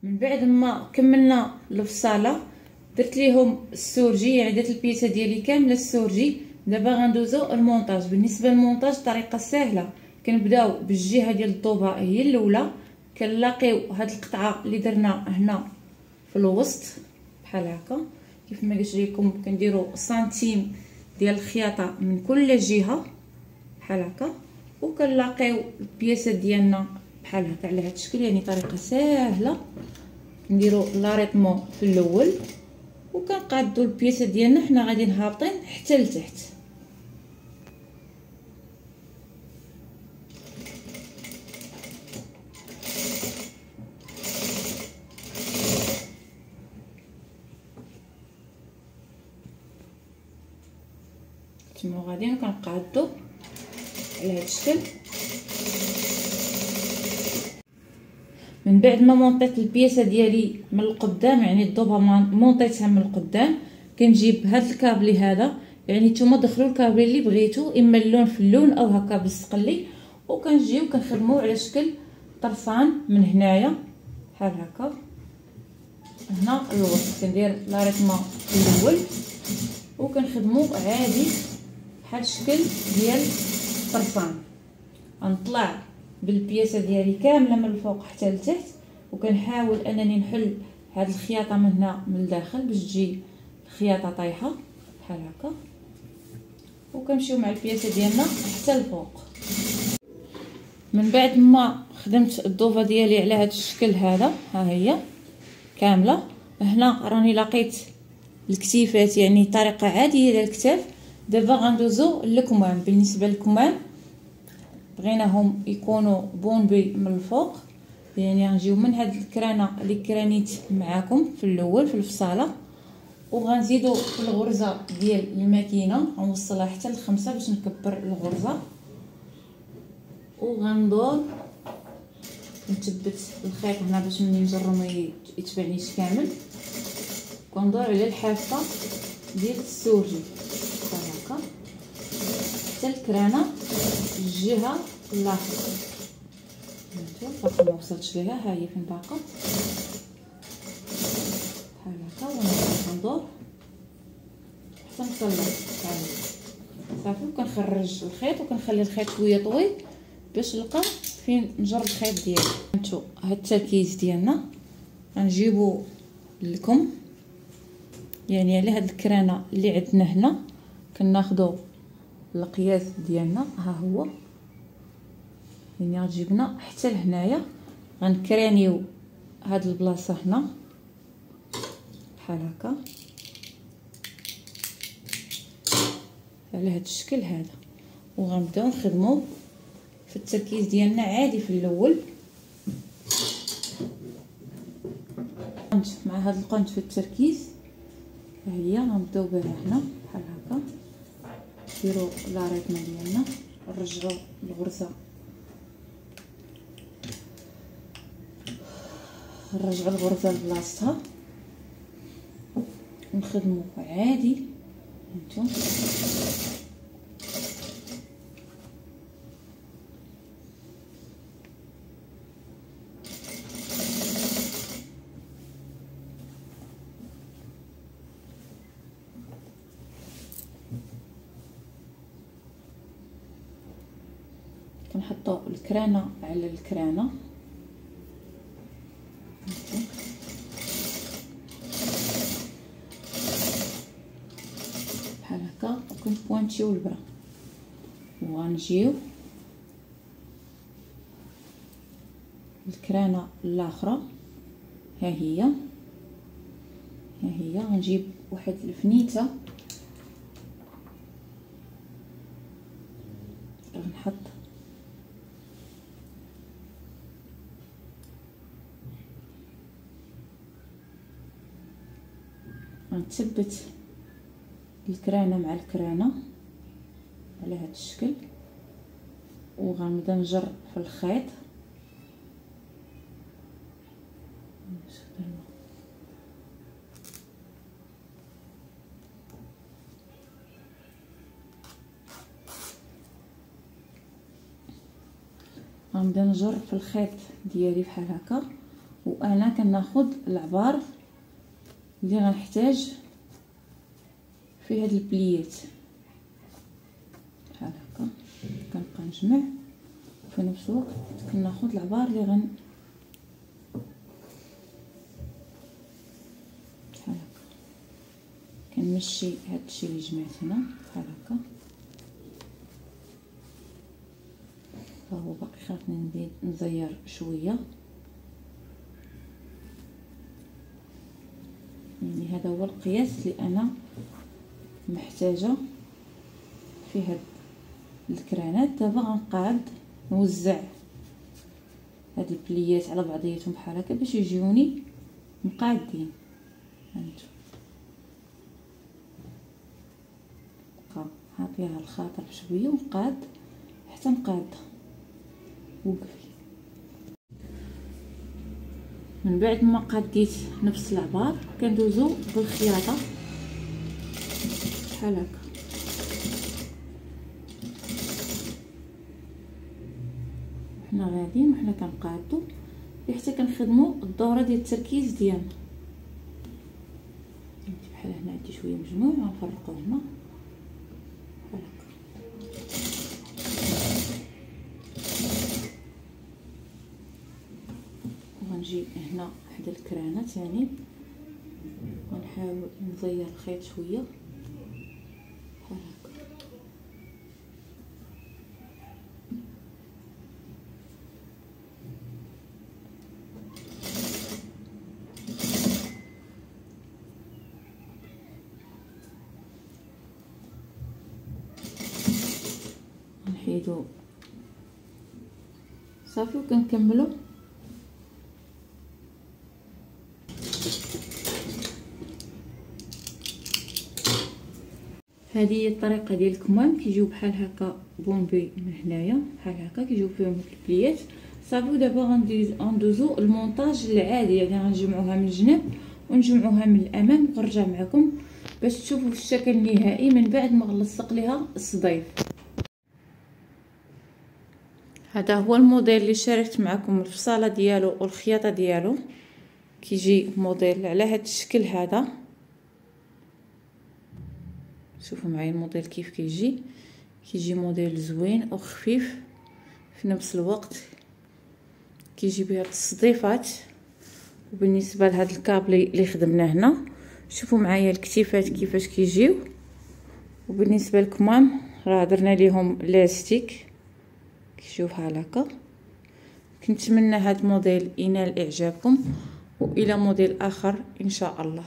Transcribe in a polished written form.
من بعد ما كملنا الفصاله درت ليهم السورجي، يعني درت البيسه ديالي كامله السورجي. دابا غندوزو المونتاج. بالنسبه للمونتاج طريقه سهله، كنبداو بالجهه ديال الضوبه هي الاولى، كنلاقيو هاد القطعه اللي درنا هنا في الوسط بحال هكا كيف ما قلت لكم، كنديروا سنتيم ديال الخياطه من كل جهه بحال هكا، وكنلاقيو البياسات ديالنا بحال هكا على هاد الشكل. يعني طريقه سهله، نديروا لاريطمون في الاول وكنقادوا البياسات ديالنا حنا غاديين هابطين حتى لتحت. تما غاديين كنقادوا على هاد الشكل. من بعد ما مونطيت البياسه ديالي من القدام، يعني الضوبه مونطيتها من القدام، كنجيب هاد الكابلي هذا، يعني نتوما دخلوا الكابلي اللي بغيتو، اما اللون في اللون او هكا بالسقلي، وكنجيو كنخدموا على شكل طرفان من هنايا بحال هكا. هنا الوسط كندير لاريطمون في الاول وكنخدموا عادي بحال الشكل ديال الطرفان. غنطلع بالبياسه ديالي كامله من الفوق حتى لتحت، وكنحاول انني نحل هاد الخياطه من هنا من الداخل باش تجي الخياطه طايحه بحال هكا، وكنمشيو مع البياسه ديالنا حتى الفوق. من بعد ما خدمت الضوفه ديالي على هاد الشكل هذا، ها هي كامله. هنا راني لقيت الكتيفات، يعني طريقه عاديه ديال الكتاف. دابا غندوزو للكمام. بالنسبه للكمام بغيناهم يكونوا بونبي من الفوق، يعني غنجيو من هاد الكرانه اللي كرانيت معاكم في الاول في الفصاله، وغنزيدو في الغرزه ديال الماكينه، غنوصلها حتى ل5 باش نكبر الغرزه، وغندور نثبت الخيط هنا باش ملي نجرو ما يتبعنيش كامل. كندور على الحافه ديال السورجي بحال هكا حتى الكرانه الجهه الاخرى. هانتوما باقي ما وصلتش ليها، ها هي فين باقا بحال هكا، وندور حتى نوصل لها صافي. وكنخرج الخيط وكنخلي الخيط شويه طويل باش نلقى فين نجر الخيط ديالي. هانتو هاد التركيز ديالنا غنجيبو لكم، يعني على هاد الكرانه اللي عندنا هنا كناخدو القياس ديالنا، ها هو، يعني غتجيبنا حتى لهنايا. غنكرانيو هاد البلاصه هنا بحال هكا على هاد الشكل هذا، وغنبداو نخدمو في التركيز ديالنا عادي في الاول. مع هاد القنت في التركيز، ها هي غنبداو بها هنا بحال هكا. نديرو لاريطمون ديالنا، نرجعو الغرزه، نرجعو الغرزه لبلاصتها، نخدمو عادي. هانتوما كنحطو الكرانه على الكرانه بحال هكا، وكنبوانتيو البرا، وغنجيو الكرانه الاخرى، ها هي غنجيب واحد الفنيته غنحط غنثبت الكرانه مع الكرانه على هذا الشكل، وغنبدا نجر في الخيط غنبدا نجر في الخيط ديالي بحال هكا، وانا كناخذ العبار اللي غنحتاج في هاد البليات بحال هكا. كنبقى نجمع وفي نفس الوقت كناخذ العبار اللي بحال هكا. كنمشي هاد الشيء اللي جمعت هنا بحال هكا. فهو باقي خاصني نزير شويه، يعني هذا هو القياس اللي انا محتاجه في هاد الكرانات. دابا غنقاد نوزع هاد البليات على بعضياتهم بحال هكا باش يجيوني مقادين. هانتو بقى عاطيها الخاطر بشويه ونقاد حتى نقادها. وقفي من بعد ما قاديت نفس العبار كندوزو بالخياطه بحال هكا. حنا غاديين وحنا كنقادو حتى كنخدمو الدوره ديال التركيز ديالنا. بحال هنا عندي شويه مجموع غنفرقو هنا بحال هكا. وغنجي هنا حدا الكرانه ثاني ونحاول نزير الخيط شويه بحال هكا. نحيدو صافي وكنكملو. هذه هي الطريقه ديال الكمام. كيجيو بحال هكا بومبي من هنايا بحال هكا كيجيو فيهم البليات صافي. ودابا غندوزو المونتاج العادي، يعني غنجمعوها من الجناب ونجمعوها من الامام ونرجع معكم باش تشوفوا الشكل النهائي من بعد ما غنلصق ليها الصديف. هذا هو الموديل اللي شاركت معكم الفصاله ديالو والخياطه ديالو. كيجي موديل على هذا الشكل هذا. شوفوا معايا الموديل كيف كيجي موديل زوين وخفيف في نفس الوقت. كيجي بهاد الصديفات. وبالنسبه لهاد الكابلي اللي خدمناه هنا شوفوا معايا الكتيفات كيفاش كيجيو. وبالنسبه للكمام راه درنا ليهم لاستيك كيجيو بحال هكا. كنتمنى هاد الموديل ينال اعجابكم والى موديل اخر ان شاء الله.